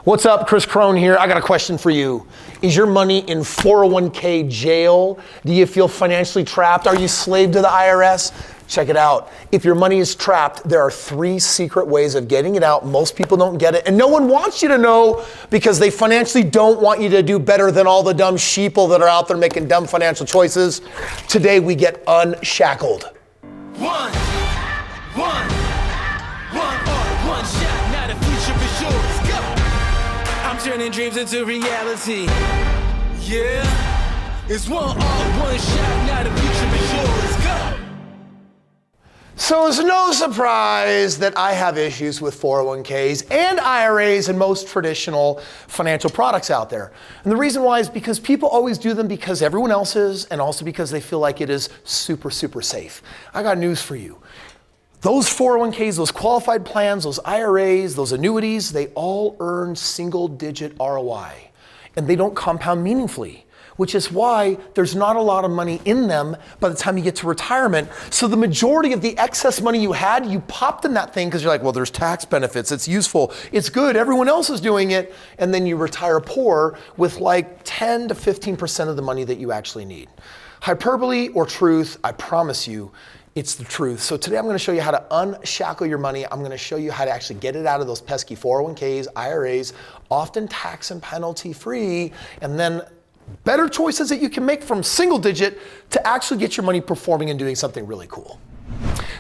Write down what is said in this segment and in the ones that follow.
What's up, Kris Krohn here. I got a question for you. Is your money in 401k jail? Do you feel financially trapped? Are you slave to the IRS? Check it out. If your money is trapped, there are 3 secret ways of getting it out. Most people don't get it, and no one wants you to know because they financially don't want you to do better than all the dumb sheeple that are out there making dumb financial choices. Today, we get unshackled. One shot, now the future is yours. Go! I'm turning dreams into reality. Yeah, it's one shot, now the future is yours. Go! So it's no surprise that I have issues with 401ks and IRAs and most traditional financial products out there. And the reason why is because people always do them because everyone else is, and also because they feel like it is super, super safe. I got news for you. Those 401ks, those qualified plans, those IRAs, those annuities, they all earn single-digit ROI, and they don't compound meaningfully, which is why there's not a lot of money in them by the time you get to retirement. So the majority of the excess money you had, you popped in that thing because you're like, well, there's tax benefits, it's useful, it's good, everyone else is doing it, and then you retire poor with like 10 to 15% of the money that you actually need. Hyperbole or truth, I promise you, it's the truth. So today I'm going to show you how to unshackle your money. I'm going to show you how to actually get it out of those pesky 401ks, IRAs, often tax and penalty free, and then better choices that you can make from single digit to actually get your money performing and doing something really cool.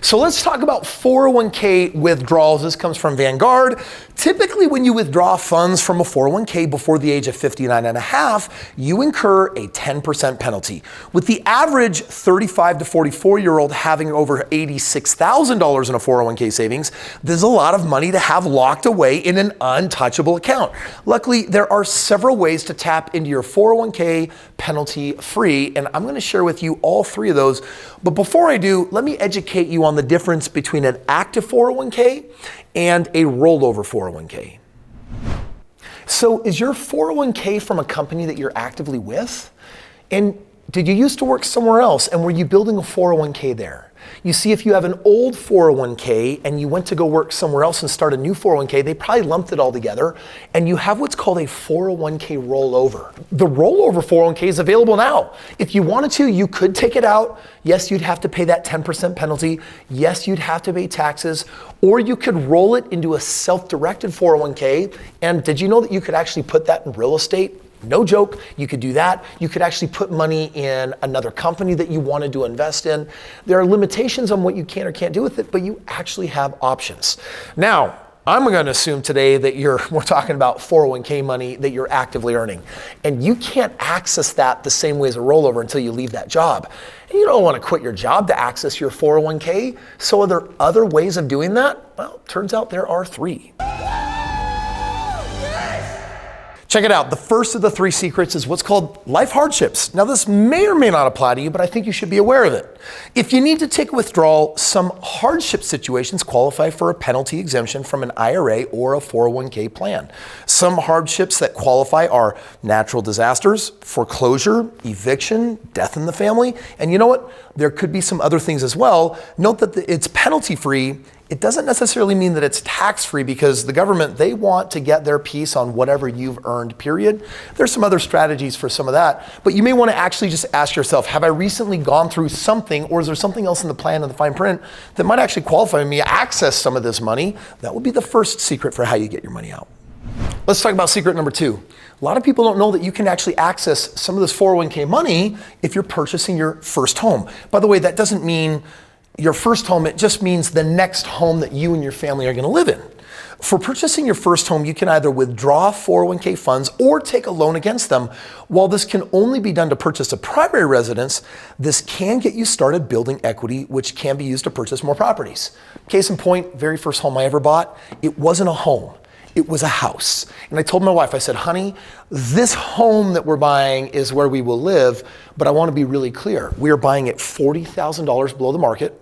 So let's talk about 401k withdrawals. This comes from Vanguard. Typically, when you withdraw funds from a 401k before the age of 59 and a half, you incur a 10% penalty. With the average 35 to 44-year-old having over $86,000 in a 401k savings, there's a lot of money to have locked away in an untouchable account. Luckily, there are several ways to tap into your 401k penalty-free, and I'm going to share with you all 3 of those. But before I do, let me educate you on the difference between an active 401k and a rollover 401k. So is your 401k from a company that you're actively with? And did you used to work somewhere else, and were you building a 401k there? You see, if you have an old 401k and you went to go work somewhere else and start a new 401k, they probably lumped it all together, and you have what's called a 401k rollover. The rollover 401k is available now. If you wanted to, you could take it out. Yes, you'd have to pay that 10% penalty. Yes, you'd have to pay taxes, or you could roll it into a self-directed 401k. And did you know that you could actually put that in real estate? No joke, you could do that. You could actually put money in another company that you wanted to invest in. There are limitations on what you can or can't do with it, but you actually have options. Now, I'm going to assume today that we're talking about 401k money that you're actively earning. And you can't access that the same way as a rollover until you leave that job. And you don't want to quit your job to access your 401k. So are there other ways of doing that? Well, turns out there are 3. Check it out. The first of the 3 secrets is what's called life hardships. Now, this may or may not apply to you, but I think you should be aware of it. If you need to take a withdrawal, some hardship situations qualify for a penalty exemption from an IRA or a 401k plan. Some hardships that qualify are natural disasters, foreclosure, eviction, death in the family, and you know what? There could be some other things as well. Note that it's penalty-free. It doesn't necessarily mean that it's tax-free because the government, they want to get their piece on whatever you've earned, period. There's some other strategies for some of that, but you may want to actually just ask yourself, have I recently gone through something, or is there something else in the plan and the fine print that might actually qualify me to access some of this money? That would be the first secret for how you get your money out. Let's talk about secret number 2. A lot of people don't know that you can actually access some of this 401k money if you're purchasing your first home. By the way, that doesn't mean your first home, it just means the next home that you and your family are going to live in. For purchasing your first home, you can either withdraw 401k funds or take a loan against them. While this can only be done to purchase a primary residence, this can get you started building equity, which can be used to purchase more properties. Case in point, very first home I ever bought, it wasn't a home. It was a house. And I told my wife, I said, honey, this home that we're buying is where we will live, but I want to be really clear. We are buying it $40,000 below the market.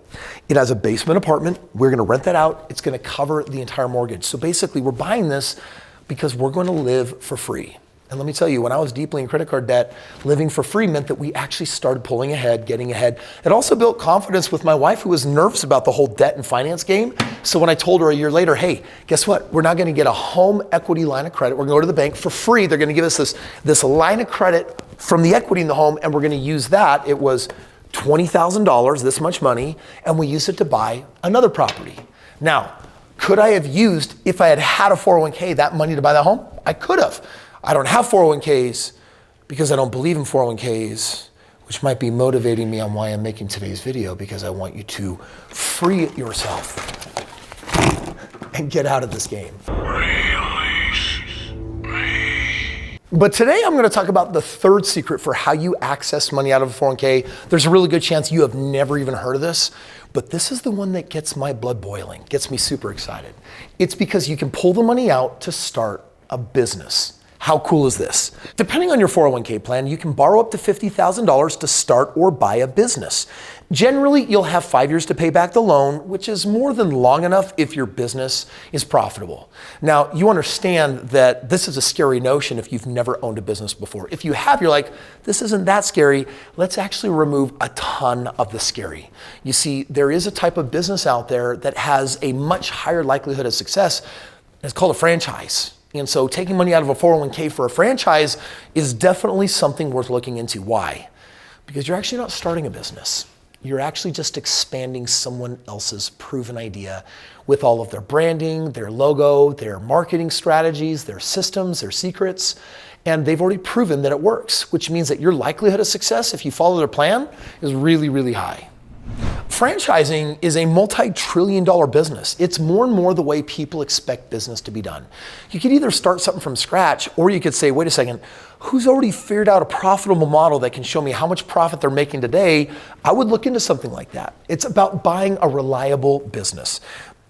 It has a basement apartment. We're going to rent that out. It's going to cover the entire mortgage. So basically, we're buying this because we're going to live for free. And let me tell you, when I was deeply in credit card debt, living for free meant that we actually started pulling ahead, getting ahead. It also built confidence with my wife, who was nervous about the whole debt and finance game. So when I told her a year later, hey, guess what? We're not going to get a home equity line of credit. We're going to go to the bank for free. They're going to give us this line of credit from the equity in the home, and we're going to use that. It was $20,000, this much money, and we used it to buy another property. Now, could I have used, if I had had a 401k, that money to buy that home? I could have. I don't have 401ks because I don't believe in 401ks, which might be motivating me on why I'm making today's video, because I want you to free yourself and get out of this game. But today I'm going to talk about the third secret for how you access money out of a 401k. There's a really good chance you have never even heard of this, but this is the one that gets my blood boiling, gets me super excited. It's because you can pull the money out to start a business. How cool is this? Depending on your 401k plan, you can borrow up to $50,000 to start or buy a business. Generally, you'll have 5 years to pay back the loan, which is more than long enough if your business is profitable. Now, you understand that this is a scary notion if you've never owned a business before. If you have, you're like, this isn't that scary. Let's actually remove a ton of the scary. You see, there is a type of business out there that has a much higher likelihood of success. It's called a franchise. And so taking money out of a 401k for a franchise is definitely something worth looking into. Why? Because you're actually not starting a business. You're actually just expanding someone else's proven idea with all of their branding, their logo, their marketing strategies, their systems, their secrets, and they've already proven that it works, which means that your likelihood of success, if you follow their plan, is really, really high. Franchising is a multi-trillion-dollar business. It's more and more the way people expect business to be done. You could either start something from scratch, or you could say, wait a second, who's already figured out a profitable model that can show me how much profit they're making today? I would look into something like that. It's about buying a reliable business.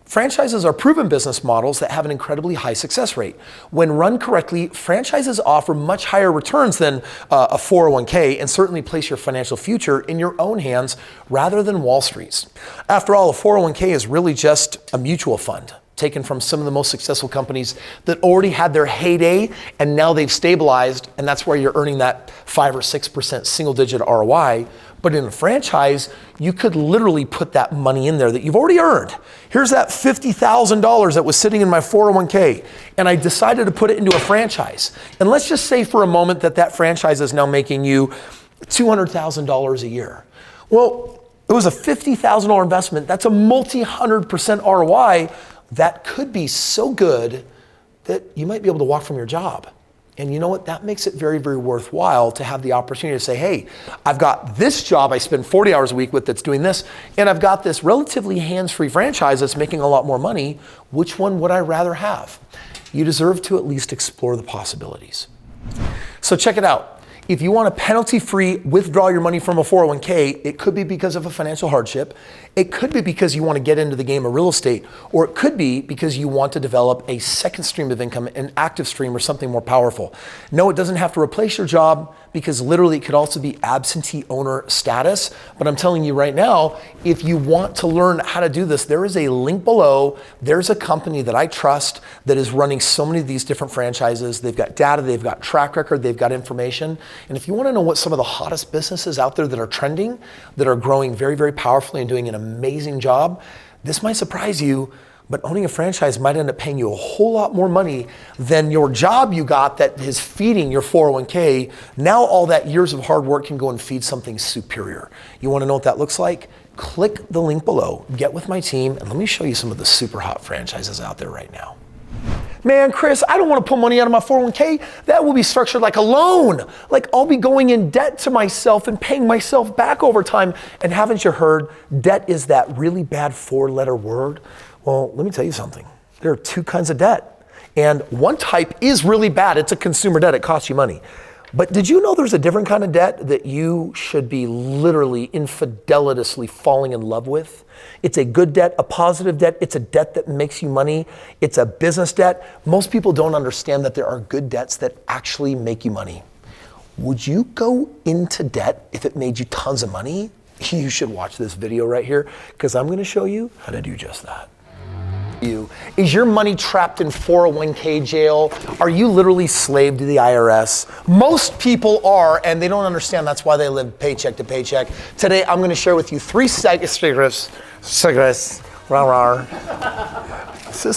Franchises are proven business models that have an incredibly high success rate. When run correctly, franchises offer much higher returns than a 401k, and certainly place your financial future in your own hands rather than Wall Street's. After all, a 401k is really just a mutual fund taken from some of the most successful companies that already had their heyday and now they've stabilized, and that's where you're earning that 5 or 6% single-digit ROI. But in a franchise, you could literally put that money in there that you've already earned. Here's that $50,000 that was sitting in my 401k, and I decided to put it into a franchise. And let's just say for a moment that that franchise is now making you $200,000 a year. Well, it was a $50,000 investment. That's a multi-100% ROI. That could be so good that you might be able to walk from your job. And you know what? That makes it very, very worthwhile to have the opportunity to say, hey, I've got this job I spend 40 hours a week with that's doing this, and I've got this relatively hands-free franchise that's making a lot more money. Which one would I rather have? You deserve to at least explore the possibilities. So check it out. If you want to penalty-free withdraw your money from a 401k, it could be because of a financial hardship. It could be because you want to get into the game of real estate, or it could be because you want to develop a second stream of income, an active stream, or something more powerful. No, it doesn't have to replace your job, because literally it could also be absentee owner status. But I'm telling you right now, if you want to learn how to do this, there is a link below. There's a company that I trust that is running so many of these different franchises. They've got data, they've got track record, they've got information. And if you want to know what some of the hottest businesses out there that are trending, that are growing very, very powerfully and doing an amazing job, this might surprise you, but owning a franchise might end up paying you a whole lot more money than your job you got that is feeding your 401k. Now all that years of hard work can go and feed something superior. You want to know what that looks like? Click the link below, get with my team, and let me show you some of the super hot franchises out there right now. Man, Kris, I don't want to pull money out of my 401k. That will be structured like a loan. Like I'll be going in debt to myself and paying myself back over time. And haven't you heard, debt is that really bad 4-letter word? Well, let me tell you something. There are 2 kinds of debt. And one type is really bad. It's a consumer debt. It costs you money. But did you know there's a different kind of debt that you should be literally infidelitously falling in love with? It's a good debt, a positive debt. It's a debt that makes you money. It's a business debt. Most people don't understand that there are good debts that actually make you money. Would you go into debt if it made you tons of money? You should watch this video right here, because I'm going to show you how to do just that. Is your money trapped in 401k jail? Are you literally slave to the IRS? Most people are, and they don't understand that's why they live paycheck to paycheck. Today, I'm gonna share with you 3 secrets. Is this